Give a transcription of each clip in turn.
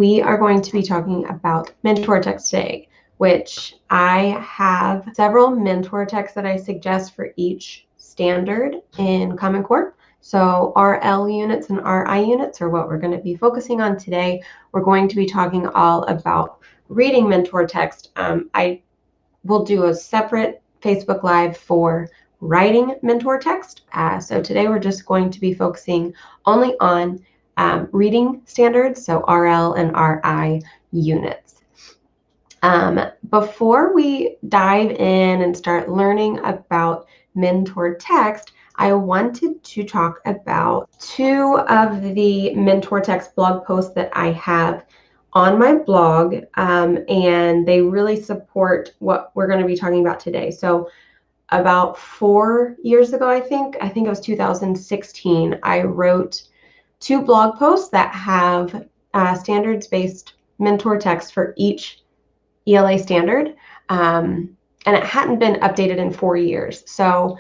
we are going to be talking about mentor text today, which I have several mentor texts that I suggest for each standard in Common Core. So RL units and RI units are what we're going to be focusing on today. We're going to be talking all about reading mentor text. I will do a separate Facebook Live for writing mentor text. So today we're just going to be focusing only on reading standards, so RL and RI units. Before we dive in and start learning about mentor text, I wanted to talk about two of the mentor text blog posts that I have on my blog, and they really support what we're going to be talking about today. So about 4 years ago, I think it was 2016, I wrote two blog posts that have standards-based mentor text for each ELA standard, and it hadn't been updated in 4 years. So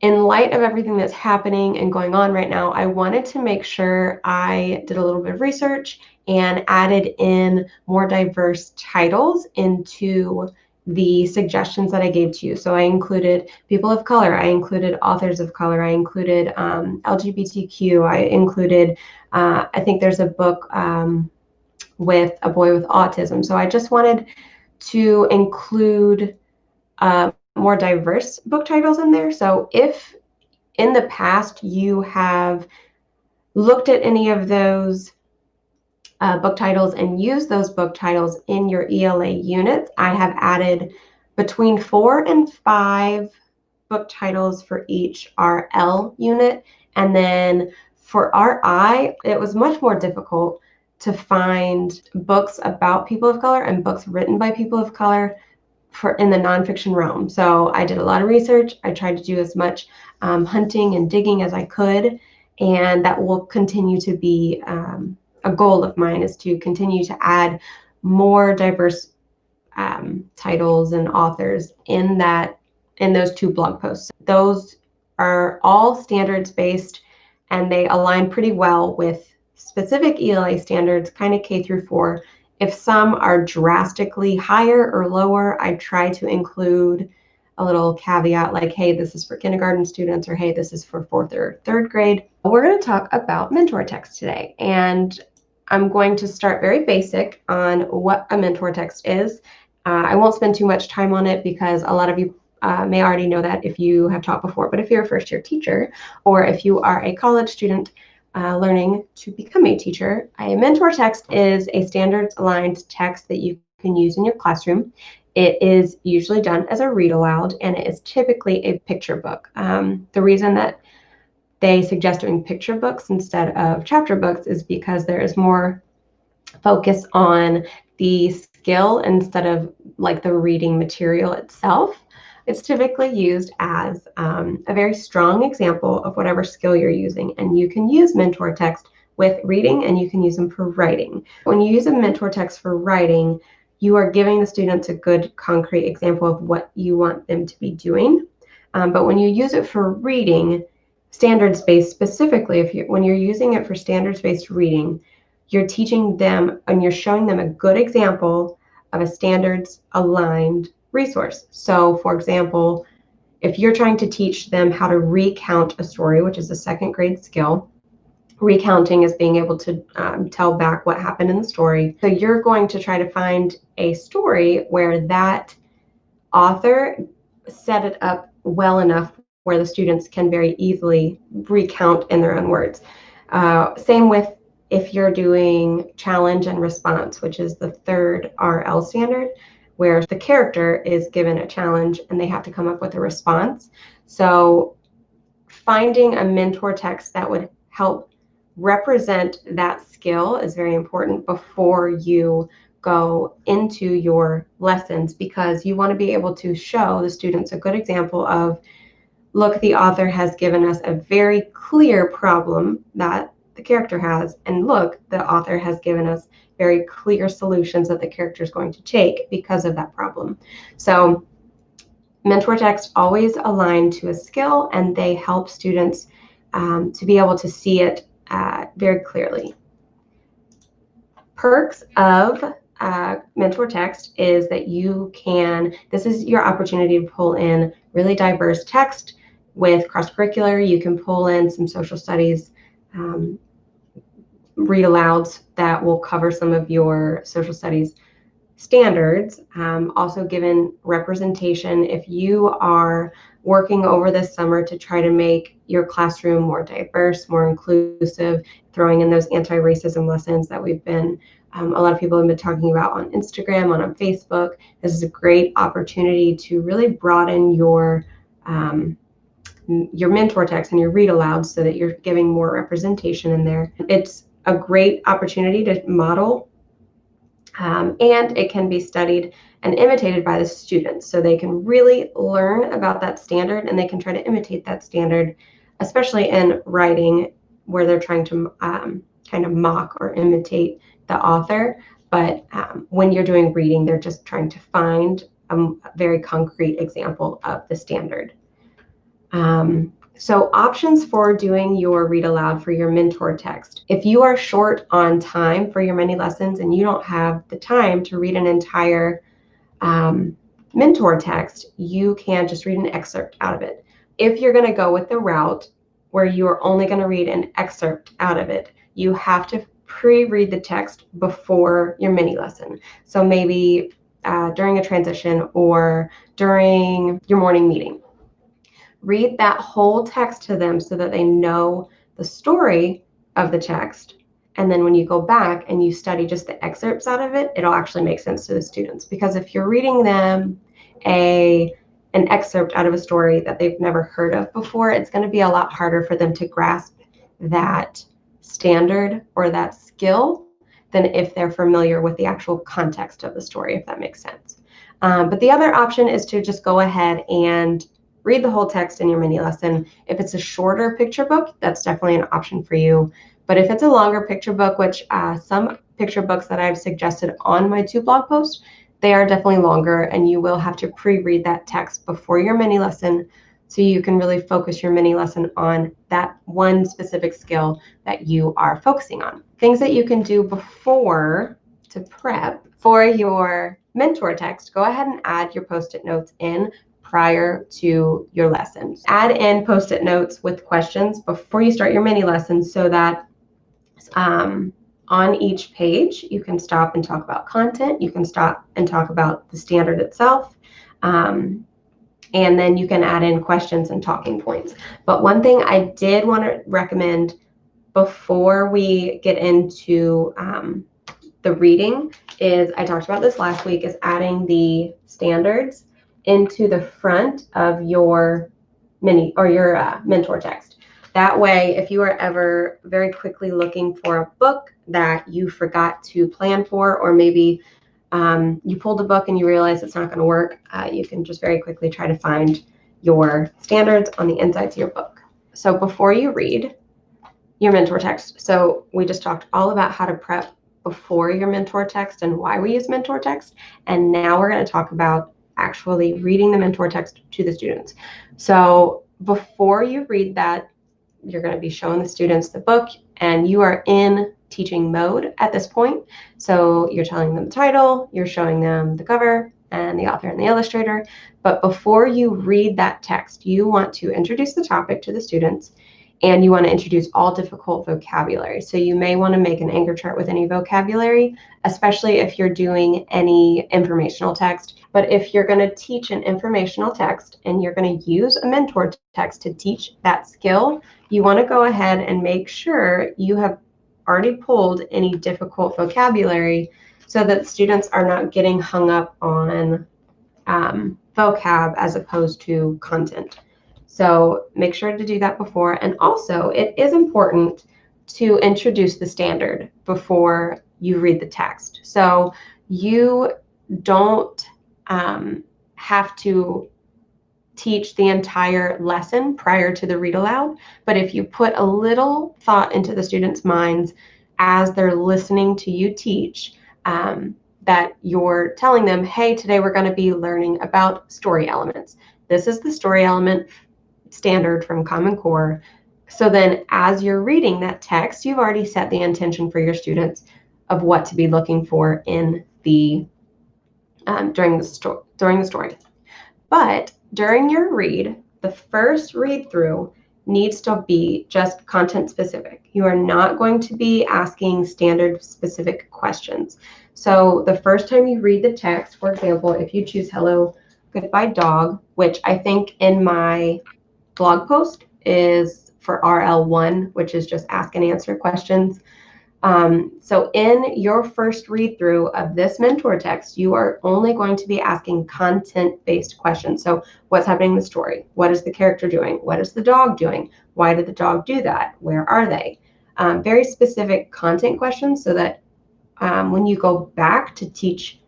in light of everything that's happening and going on right now, I wanted to make sure I did a little bit of research and added in more diverse titles into the suggestions that I gave to you. So I included people of color, I included authors of color, I included LGBTQ, I included, I think there's a book with a boy with autism. So I just wanted to include more diverse book titles in there. So if in the past you have looked at any of those book titles and used those book titles in your ELA units, I have added between 4 and 5 book titles for each RL unit. And then for RI, it was much more difficult to find books about people of color and books written by people of color in the nonfiction realm. So I did a lot of research. I tried to do as much hunting and digging as I could, and that will continue to be a goal of mine, is to continue to add more diverse titles and authors in those two blog posts. Those are all standards based, and they align pretty well with specific ELA standards, kind of K through 4. If some are drastically higher or lower, I try to include a little caveat like, hey, this is for kindergarten students, or hey, this is for 4th or 3rd grade. We're going to talk about mentor text today, and I'm going to start very basic on what a mentor text is. I won't spend too much time on it because a lot of you may already know that if you have taught before, but if you're a first-year teacher or if you are a college student learning to become a teacher, a mentor text is a standards-aligned text that you can use in your classroom. It is usually done as a read aloud, and it is typically a picture book. The reason that they suggest doing picture books instead of chapter books is because there is more focus on the skill instead of like the reading material itself. It's typically used as a very strong example of whatever skill you're using, and you can use mentor text with reading and you can use them for writing. When you use a mentor text for writing, you are giving the students a good concrete example of what you want them to be doing. But when you use it for reading, standards-based specifically, when you're using it for standards-based reading, you're teaching them and you're showing them a good example of a standards-aligned resource. So, for example, if you're trying to teach them how to recount a story, which is a 2nd grade skill, recounting is being able to tell back what happened in the story. So you're going to try to find a story where that author set it up well enough where the students can very easily recount in their own words. Same with if you're doing challenge and response, which is the 3rd RL standard, where the character is given a challenge and they have to come up with a response. So finding a mentor text that would help represent that skill is very important before you go into your lessons, because you want to be able to show the students a good example of, look, the author has given us a very clear problem that the character has, and look, the author has given us very clear solutions that the character is going to take because of that problem. So mentor texts always align to a skill, and they help students to be able to see it very clearly. Perks of mentor text is that this is your opportunity to pull in really diverse text with cross-curricular. You can pull in some social studies read alouds that will cover some of your social studies standards. Also given representation, if you are working over this summer to try to make your classroom more diverse, more inclusive, throwing in those anti-racism lessons that a lot of people have been talking about on Instagram, on Facebook. This is a great opportunity to really broaden your mentor text and your read aloud so that you're giving more representation in there. It's a great opportunity to model, and it can be studied and imitated by the students. So they can really learn about that standard and they can try to imitate that standard, especially in writing where they're trying to kind of mock or imitate the author. But when you're doing reading, they're just trying to find a very concrete example of the standard. So options for doing your read aloud for your mentor text. If you are short on time for your mini lessons and you don't have the time to read an entire mentor text, you can just read an excerpt out of it. If you're going to go with the route where you are only going to read an excerpt out of it, you have to pre-read the text before your mini lesson. So maybe during a transition or during your morning meeting. Read that whole text to them so that they know the story of the text. And then when you go back and you study just the excerpts out of it, it'll actually make sense to the students. Because if you're reading them an excerpt out of a story that they've never heard of before, it's going to be a lot harder for them to grasp that standard or that skill than if they're familiar with the actual context of the story, if that makes sense. But the other option is to just go ahead and read the whole text in your mini lesson. If it's a shorter picture book, that's definitely an option for you. But if it's a longer picture book, which some picture books that I've suggested on my 2 blog posts, they are definitely longer and you will have to pre-read that text before your mini lesson so you can really focus your mini lesson on that one specific skill that you are focusing on. Things that you can do before to prep for your mentor text, go ahead and add your post-it notes in prior to your lessons. Add in post-it notes with questions before you start your mini lessons so that on each page you can stop and talk about content, you can stop and talk about the standard itself, and then you can add in questions and talking points. But one thing I did want to recommend before we get into the reading is, I talked about this last week, is adding the standards into the front of your mentor text. That way, if you are ever very quickly looking for a book that you forgot to plan for, or maybe you pulled a book and you realize it's not going to work, you can just very quickly try to find your standards on the insides of your book. So before you read your mentor text, so we just talked all about how to prep before your mentor text and why we use mentor text. And now we're going to talk about actually reading the mentor text to the students. So before you read that, you're going to be showing the students the book and you are in teaching mode at this point. So you're telling them the title, you're showing them the cover and the author and the illustrator. But before you read that text, you want to introduce the topic to the students and you want to introduce all difficult vocabulary. So you may want to make an anchor chart with any vocabulary, especially if you're doing any informational text. But if you're going to teach an informational text and you're going to use a mentor text to teach that skill, you want to go ahead and make sure you have already pulled any difficult vocabulary so that students are not getting hung up on vocab as opposed to content. So make sure to do that before. And also, it is important to introduce the standard before you read the text. So you don't have to teach the entire lesson prior to the read aloud, but if you put a little thought into the students' minds as they're listening to you teach, that you're telling them, hey, today we're going to be learning about story elements. This is the story element standard from Common Core. So then as you're reading that text, you've already set the intention for your students. of what to be looking for in the during the story. But during your read, the first read through needs to be just content specific. You are not going to be asking standard specific questions. So the first time you read the text, for example, if you choose hello, goodbye dog, which I think in my blog post is for RL1, which is just ask and answer questions. So in your first read through of this mentor text, you are only going to be asking content-based questions. So what's happening in the story? What is the character doing? What is the dog doing? Why did the dog do that? Where are they? Very specific content questions so that when you go back to teach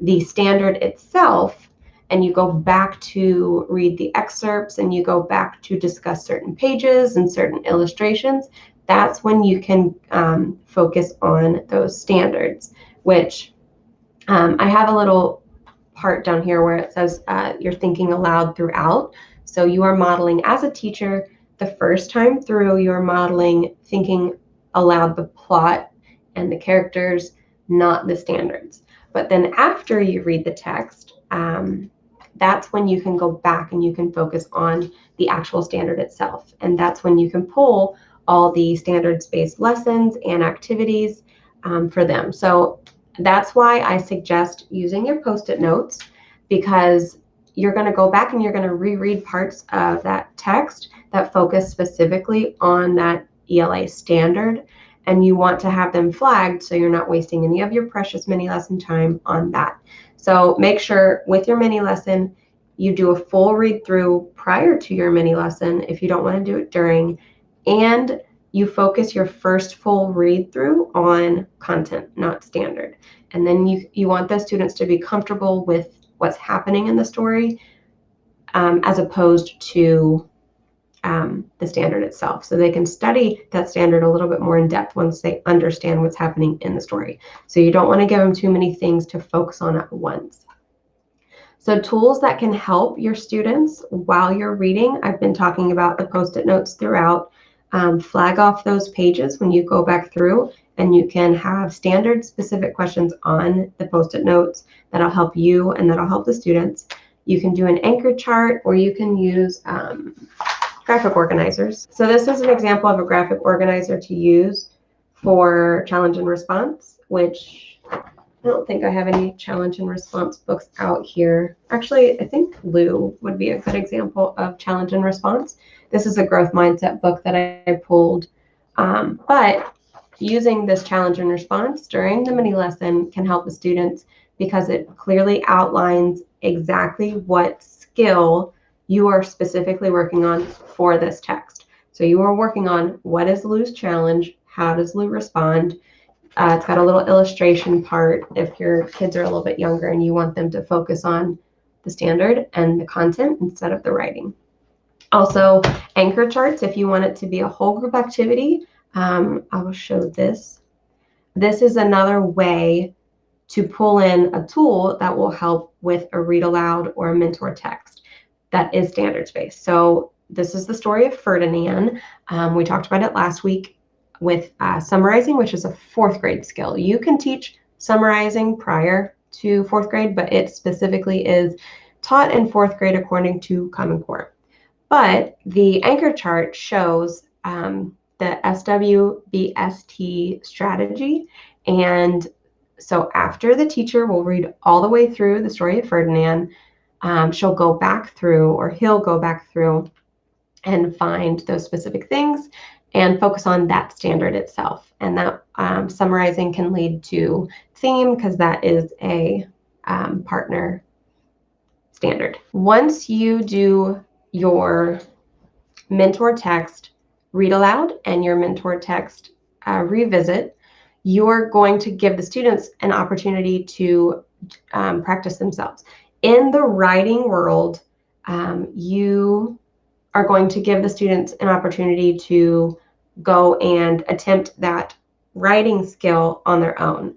the standard itself and you go back to read the excerpts and you go back to discuss certain pages and certain illustrations, that's when you can focus on those standards, which I have a little part down here where it says you're thinking aloud throughout. So you are modeling as a teacher. The first time through, you're modeling thinking aloud the plot and the characters, not the standards. But then after you read the text, that's when you can go back and you can focus on the actual standard itself. And that's when you can pull all the standards-based lessons and activities for them. So that's why I suggest using your Post-it notes, because you're going to go back and you're going to reread parts of that text that focus specifically on that ELA standard, and you want to have them flagged so you're not wasting any of your precious mini lesson time on that. So make sure with your mini lesson, you do a full read through prior to your mini lesson if you don't want to do it during, and you focus your first full read through on content, not standard. And then you want the students to be comfortable with what's happening in the story as opposed to the standard itself. So they can study that standard a little bit more in depth once they understand what's happening in the story. So you don't want to give them too many things to focus on at once. So tools that can help your students while you're reading, I've been talking about the Post-it notes throughout. Flag off those pages when you go back through, and you can have standard specific questions on the Post-it notes that'll help you and that'll help the students. You can do an anchor chart, or you can use graphic organizers. So this is an example of a graphic organizer to use for challenge and response, which I don't think I have any challenge and response books out here. Actually, I think Lou would be a good example of challenge and response. This is a growth mindset book that I pulled. But using this challenge and response during the mini lesson can help the students because it clearly outlines exactly what skill you are specifically working on for this text. So you are working on what is Lou's challenge, how does Lou respond. It's got a little illustration part if your kids are a little bit younger and you want them to focus on the standard and the content instead of the writing. Also, anchor charts if you want it to be a whole group activity. I will show this. This is another way to pull in a tool that will help with a read aloud or a mentor text that is standards based. So this is the story of Ferdinand. We talked about it last week with summarizing, which is a 4th grade skill. You can teach summarizing prior to 4th grade, but it specifically is taught in 4th grade according to Common Core. But the anchor chart shows the SWBST strategy. And so after the teacher will read all the way through the story of Ferdinand, she'll go back through, or he'll go back through and find those specific things and focus on that standard itself. And that summarizing can lead to theme because that is a partner standard. Once you do your mentor text read aloud and your mentor text revisit, you're going to give the students an opportunity to practice themselves. In the writing world, you are going to give the students an opportunity to go and attempt that writing skill on their own.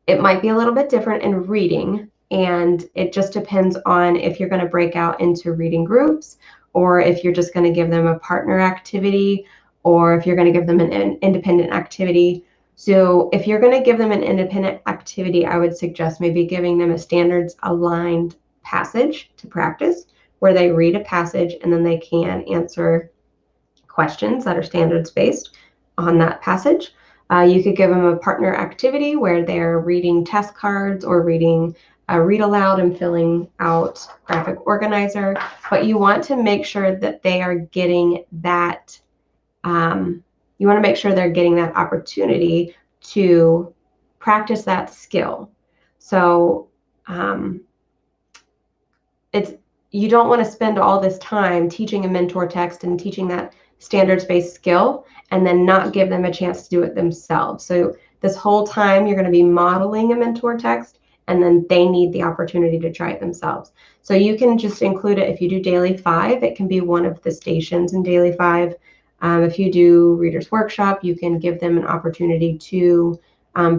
It might be a little bit different in reading, and it just depends on if you're going to break out into reading groups, or if you're just going to give them a partner activity, or if you're going to give them an independent activity. So if you're going to give them an independent activity, I would suggest maybe giving them a standards aligned passage to practice, where they read a passage and then they can answer questions that are standards based on that passage. You could give them a partner activity where they're reading test cards or reading a read aloud and filling out graphic organizer, but you want to make sure that they are getting that you want to make sure they're getting that opportunity to practice that skill. So it's you don't want to spend all this time teaching a mentor text and teaching that standards-based skill and then not give them a chance to do it themselves. So this whole time you're going to be modeling a mentor text, and then they need the opportunity to try it themselves. So you can just include it if you do Daily 5. It can be one of the stations in Daily 5. If you do Reader's Workshop, you can give them an opportunity to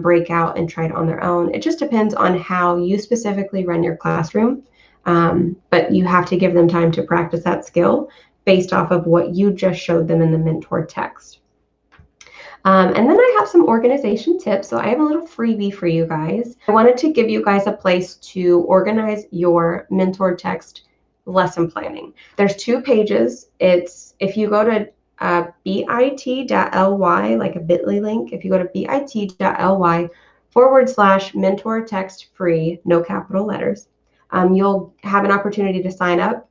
break out and try it on their own. It just depends on how you specifically run your classroom. But you have to give them time to practice that skill based off of what you just showed them in the mentor text. And then I have some organization tips. So I have a little freebie for you guys. I wanted to give you guys a place to organize your mentor text lesson planning. There's 2 pages. It's if you go to bit.ly, like a bit.ly link, if you go to bit.ly/mentor text free, no capital letters, you'll have an opportunity to sign up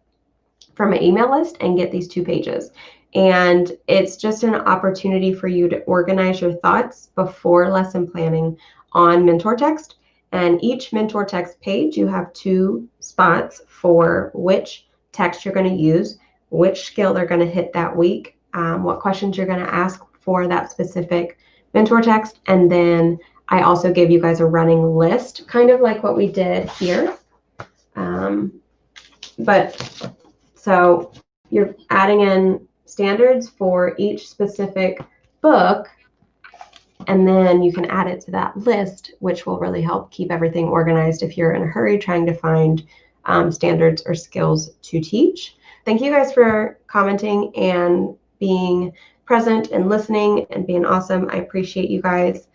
from an email list and get these 2 pages. And it's just an opportunity for you to organize your thoughts before lesson planning on mentor text. And each mentor text page, you have 2 spots for which text you're going to use, which skill they're going to hit that week, what questions you're going to ask for that specific mentor text. And then I also gave you guys a running list, kind of like what we did here. But so you're adding in standards for each specific book, and then you can add it to that list, which will really help keep everything organized if you're in a hurry trying to find standards or skills to teach. Thank you guys for commenting and being present and listening and being awesome. I appreciate you guys.